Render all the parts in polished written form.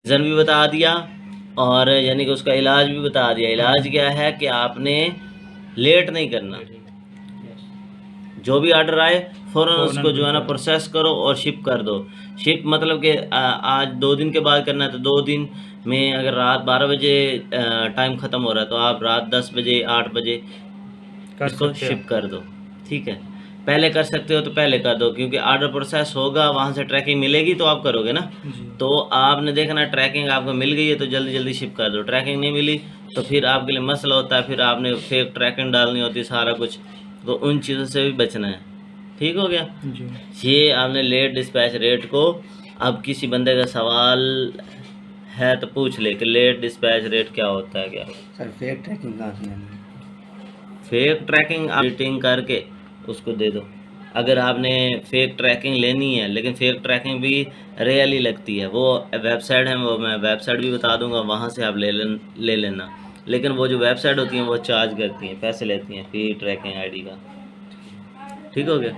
Reason भी बता दिया और यानी कि उसका इलाज भी बता दिया। इलाज क्या है कि आपने लेट नहीं करना, जो भी ऑर्डर आए फ़ौरन उसको जो है ना प्रोसेस करो और शिप कर दो। शिप मतलब कि आज 2 दिन के बाद करना है तो 2 दिन में, अगर रात 12 बजे टाइम ख़त्म हो रहा है तो आप रात 10 बजे 8 बजे इसको शिप कर दो। ठीक है, पहले कर सकते हो तो पहले कर दो, क्योंकि ऑर्डर प्रोसेस होगा, वहाँ से ट्रैकिंग मिलेगी तो आप करोगे ना। तो आपने देखना ट्रैकिंग आपको मिल गई है तो जल्दी जल्दी शिप कर दो, ट्रैकिंग नहीं मिली तो फिर आपके लिए मसला होता है, फिर आपने फेक ट्रैकिंग डालनी होती है सारा कुछ, तो उन चीज़ों से भी बचना है। ठीक हो गया जी। ये आपने लेट डिस्पैच रेट को, अब किसी बंदे का सवाल है तो पूछ ले कि लेट डिस्पैच रेट क्या होता है। क्या सर फेक ट्रैकिंग कहाँ से लेनी है? फेक ट्रैकिंग एडिटिंग करके उसको दे दो। अगर आपने फेक ट्रैकिंग लेनी है, लेकिन फेक ट्रैकिंग भी रियल ही लगती है, वो वेबसाइट है, वो मैं वेबसाइट भी बता दूंगा, वहाँ से आप ले लेना। लेकिन वो जो वेबसाइट होती हैं वो चार्ज करती हैं, पैसे लेती हैं फी ट्रैकिंग आईडी का। ठीक हो गया,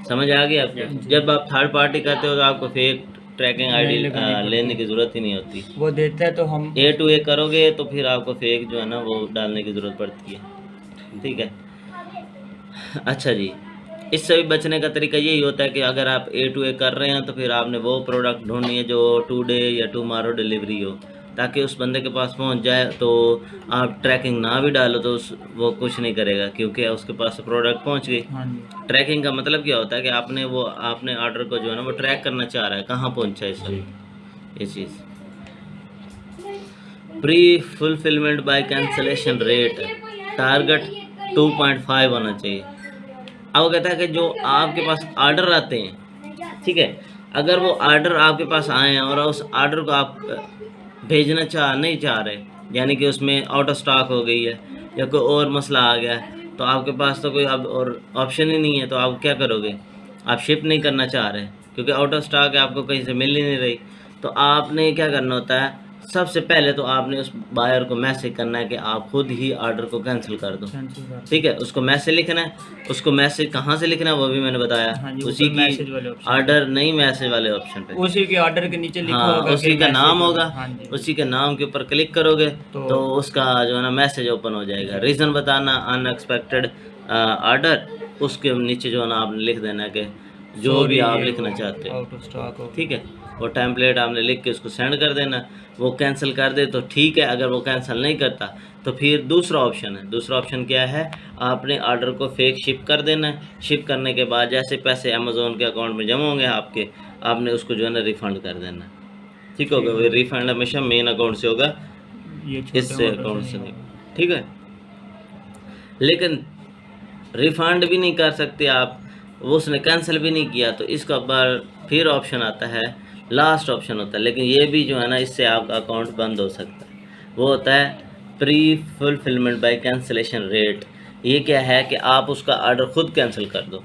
समझ आ गया आपको? जब आप थर्ड पार्टी करते हो तो आपको फेक ट्रैकिंग आईडी लेने की ज़रूरत ही नहीं होती, वो देता है तो हम A to A करोगे तो फिर आपको फेक जो है ना वो डालने की ज़रूरत पड़ती है। ठीक है, अच्छा जी। इससे भी बचने का तरीका यही होता है कि अगर आप A to A कर रहे हैं तो फिर आपने वो प्रोडक्ट ढूंढनी है जो टुडे या टुमारो डिलीवरी हो, ताकि उस बंदे के पास पहुंच जाए। तो आप ट्रैकिंग ना भी डालो तो वो कुछ नहीं करेगा, क्योंकि उसके पास प्रोडक्ट पहुंच गई। ट्रैकिंग का मतलब क्या होता है कि आपने ऑर्डर को जो है ना वो ट्रैक करना चाह रहा है, कहाँ पहुँचा इस वक्त, ये चीज़। Pre fulfillment by cancellation rate target 2.5 होना चाहिए। अब वो कहता है कि जो आपके पास ऑर्डर आते हैं, ठीक है, अगर वो ऑर्डर आपके पास आए हैं और उस ऑर्डर को आप भेजना नहीं चाह रहे, यानी कि उसमें आउट ऑफ स्टॉक हो गई है या कोई और मसला आ गया है, तो आपके पास तो कोई अब और ऑप्शन ही नहीं है, तो आप क्या करोगे? आप शिप नहीं करना चाह रहे क्योंकि आउट ऑफ स्टॉक है, आपको कहीं से मिल ही नहीं रही। तो आपने क्या करना होता है, सबसे पहले तो आपने उस बायर को मैसेज करना है कि आप खुद ही ऑर्डर को कैंसिल कर दो। ठीक है, उसको मैसेज लिखना है। उसको मैसेज कहाँ से लिखना है वो भी मैंने बताया। उसी की ऑर्डर नहीं, मैसेज वाले ऑप्शन पे, उसी के ऑर्डर के नीचे लिखा हाँ, होगा, उसी का नाम होगा। उसी के नाम के ऊपर क्लिक करोगे तो उसका जो है ना मैसेज ओपन हो जाएगा। रीज़न बताना अनएक्सपेक्टेड ऑर्डर, उसके नीचे जो है ना आपने लिख देना कि जो भी आप लिखना चाहते हो। ठीक है, वो टेम्पलेट आपने लिख के उसको सेंड कर देना। वो कैंसिल कर दे तो ठीक है, अगर वो कैंसिल नहीं करता तो फिर दूसरा ऑप्शन है। दूसरा ऑप्शन क्या है, आपने ऑर्डर को फेक शिप कर देना है। शिप करने के बाद जैसे पैसे अमेज़ोन के अकाउंट में जमा होंगे आपके, आपने उसको जो है ना रिफ़ंड कर देना। ठीक होगा, वो रिफ़ंड हमेशा मेन अकाउंट से होगा, इससे अकाउंट से नहीं। ठीक है, लेकिन रिफ़ंड भी नहीं कर सकते आप, वो उसने कैंसिल भी नहीं किया, तो इसका बार फिर ऑप्शन आता है, लास्ट ऑप्शन होता है, लेकिन ये भी जो है ना इससे आपका अकाउंट बंद हो सकता है। वो होता है pre fulfillment bye cancellation rate. ये क्या है कि आप उसका ऑर्डर खुद कैंसिल कर दो,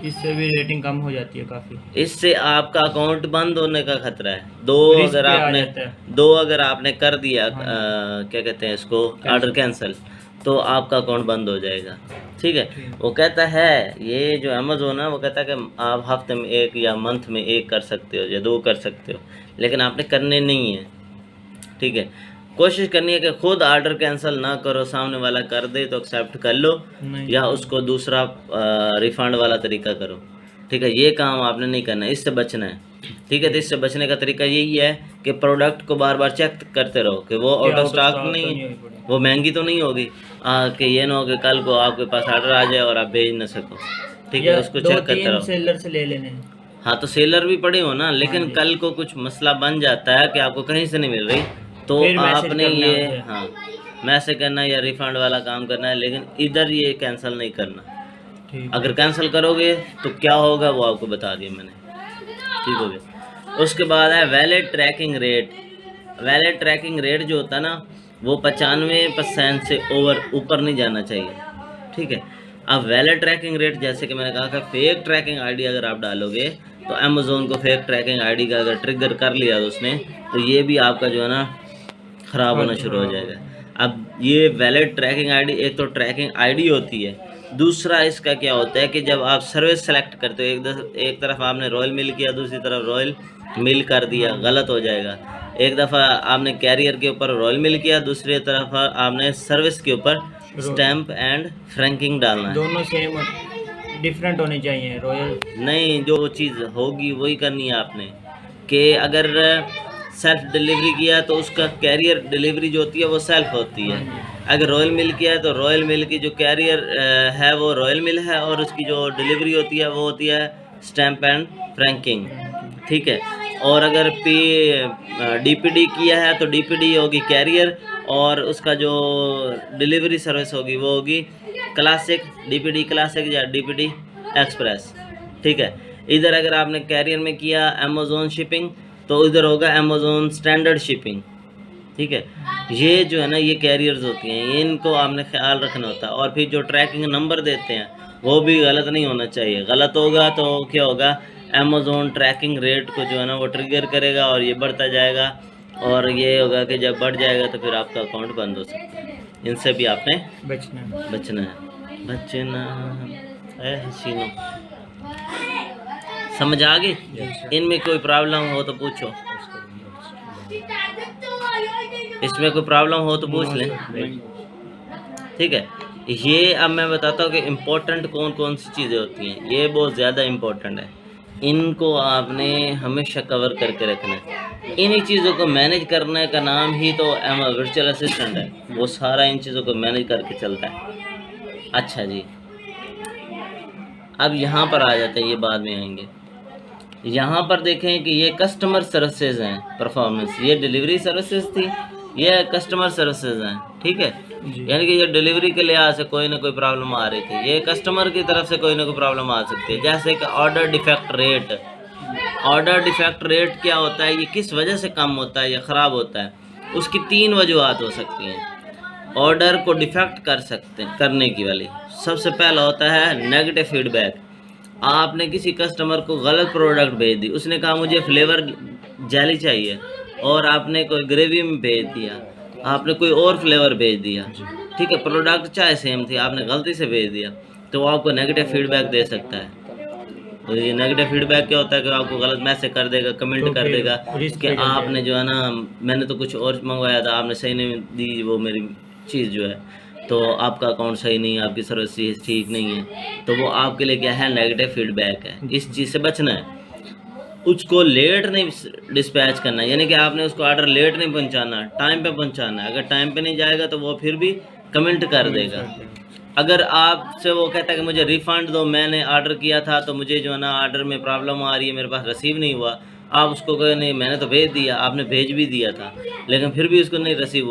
इससे भी रेटिंग कम हो जाती है काफ़ी। इससे आपका अकाउंट बंद होने का खतरा है। दो अगर आपने कर दिया क्या कहते हैं इसको, ऑर्डर कैंसिल, तो आपका अकाउंट बंद हो जाएगा। ठीक है, वो कहता है, ये जो अमेज़ोन है वो कहता है कि आप हफ्ते में एक या मंथ में एक कर सकते हो या 2 कर सकते हो, लेकिन आपने करने नहीं है। ठीक है, कोशिश करनी है कि खुद ऑर्डर कैंसिल ना करो, सामने वाला कर दे तो एक्सेप्ट कर लो, या उसको दूसरा रिफ़ंड वाला तरीका करो। ठीक है, ये काम आपने नहीं करना, इससे बचना है। ठीक है, तो इससे बचने का तरीका यही है कि प्रोडक्ट को बार बार चेक करते रहो कि वो आउट ऑफ स्टॉक नहीं है, वो महंगी तो नहीं होगी कि ये ना हो कि कल को आपके पास ऑर्डर आ जाए और आप भेज ना सको। ठीक है, उसको चेक करते रहो। सेलर से ले लेने, हाँ, तो सेलर भी पड़े हो ना, लेकिन कल को कुछ मसला बन जाता है कि आपको कहीं से नहीं मिल रही, तो आपने ये, हाँ, मैसेज करना या रिफ़ंड वाला काम करना है, लेकिन इधर ये कैंसिल नहीं करना। अगर कैंसिल करोगे तो क्या होगा वो आपको बता दिया मैंने। ठीक हो गया। उसके बाद है valid tracking rate. Valid tracking rate जो होता है ना वो 95% से ऊपर नहीं जाना चाहिए। ठीक है, अब वैलिड ट्रैकिंग रेट, जैसे कि मैंने कहा कि फेक ट्रैकिंग आईडी अगर आप डालोगे तो अमेज़ोन को फेक ट्रैकिंग आईडी का अगर ट्रिगर कर लिया उसने, तो ये भी आपका जो है ना ख़राब होना शुरू हो जाएगा। अब ये वैलिड ट्रैकिंग आईडी, एक तो ट्रैकिंग आईडी होती है, दूसरा इसका क्या होता है कि जब आप सर्विस सेलेक्ट करते हो, एक तरफ आपने रॉयल मिल किया, दूसरी तरफ रॉयल मिल कर दिया, गलत हो जाएगा। एक दफ़ा आपने कैरियर के ऊपर रॉयल मिल किया, दूसरी तरफ आपने सर्विस के ऊपर स्टैम्प एंड फ्रैंकिंग डालना है। दोनों सेम डिफरेंट होने चाहिए। रॉयल नहीं, जो चीज़ होगी वही करनी है आपने। कि अगर सेल्फ डिलीवरी किया तो उसका कैरियर डिलीवरी जो होती है वो सेल्फ होती है। अगर रॉयल मिल किया है तो रॉयल मिल की जो कैरियर है वो रॉयल मिल है, और उसकी जो डिलीवरी होती है वो होती है स्टैम्प एंड फ्रैंकिंग, ठीक है। और अगर डीपीडी किया है तो डीपीडी होगी कैरियर, और उसका जो डिलीवरी सर्विस होगी वो होगी क्लासिक, डीपीडी क्लासिक या डीपीडी एक्सप्रेस, ठीक है। इधर अगर आपने कैरियर में किया अमेज़ॉन शिपिंग तो इधर होगा अमेज़ॉन स्टैंडर्ड शिपिंग, ठीक है। ये जो है ना, ये कैरियर्स होती हैं, इनको आपने ख्याल रखना होता है। और फिर जो ट्रैकिंग नंबर देते हैं वो भी गलत नहीं होना चाहिए। गलत होगा तो क्या होगा, अमेज़ॉन ट्रैकिंग रेट को जो है ना वो ट्रिगर करेगा और ये बढ़ता जाएगा, और ये होगा कि जब बढ़ जाएगा तो फिर आपका अकाउंट बंद हो सकता है। इनसे भी आपने बचना है। बचना है हसीनों। समझ आ गई? इनमें कोई प्रॉब्लम हो तो पूछो, इसमें कोई प्रॉब्लम हो तो पूछ लें, ठीक है। ये अब मैं बताता हूँ कि इम्पोर्टेंट कौन कौन सी चीज़ें होती हैं। ये बहुत ज़्यादा इम्पोर्टेंट है, इनको आपने हमेशा कवर करके रखना है। इन्हीं चीज़ों को मैनेज करने का नाम ही तो वर्चुअल असिस्टेंट है, वो सारा इन चीज़ों को मैनेज करके चलता है। अच्छा जी, अब यहाँ पर आ जाते हैं, ये बाद में आएंगे। यहाँ पर देखें कि ये कस्टमर सर्विसेज हैं, परफॉर्मेंस, ये डिलीवरी सर्विसेज थी, ये कस्टमर सर्विसेज हैं, ठीक है। यानी कि ये डिलीवरी के लिहाज से कोई ना कोई प्रॉब्लम आ रही थी, ये कस्टमर की तरफ से कोई ना कोई प्रॉब्लम आ सकती है। जैसे कि order defect rate, order defect rate क्या होता है, ये किस वजह से कम होता है या ख़राब होता है, उसकी 3 वजूहत हो सकती हैं ऑर्डर को डिफेक्ट करने की वाली। सबसे पहला होता है नेगेटिव फीडबैक। आपने किसी कस्टमर को गलत प्रोडक्ट भेज दी, उसने कहा मुझे फ्लेवर जेली चाहिए, और आपने कोई ग्रेवी में भेज दिया, आपने कोई और फ्लेवर भेज दिया, ठीक है। प्रोडक्ट चाहे सेम थी, आपने गलती से भेज दिया, तो वो आपको नेगेटिव फीडबैक दे सकता है। तो ये नेगेटिव फीडबैक क्या होता है कि आपको गलत मैसेज कर देगा, कमेंट तो कर देगा कि आपने आपने जो है ना, मैंने तो कुछ और मंगवाया था, आपने सही नहीं दी वो मेरी चीज़ जो है, तो आपका अकाउंट सही नहीं है, आपकी सर्विस ठीक नहीं है। तो वो आपके लिए क्या है, नेगेटिव फीडबैक है। इस चीज़ से बचना है। उसको लेट नहीं डिस्पैच करना, यानी कि आपने उसको ऑर्डर लेट नहीं पहुंचाना, टाइम पे पहुंचाना है। अगर टाइम पे नहीं जाएगा तो वो फिर भी कमेंट कर देगा। अगर आपसे वो कहता है कि मुझे रिफ़ंड दो, मैंने ऑर्डर किया था तो मुझे जो है ना ऑर्डर में प्रॉब्लम आ रही है, मेरे पास रिसीव नहीं हुआ, आप उसको कहें नहीं मैंने तो भेज दिया, आपने भेज भी दिया था लेकिन फिर भी उसको नहीं रिसीव हुआ।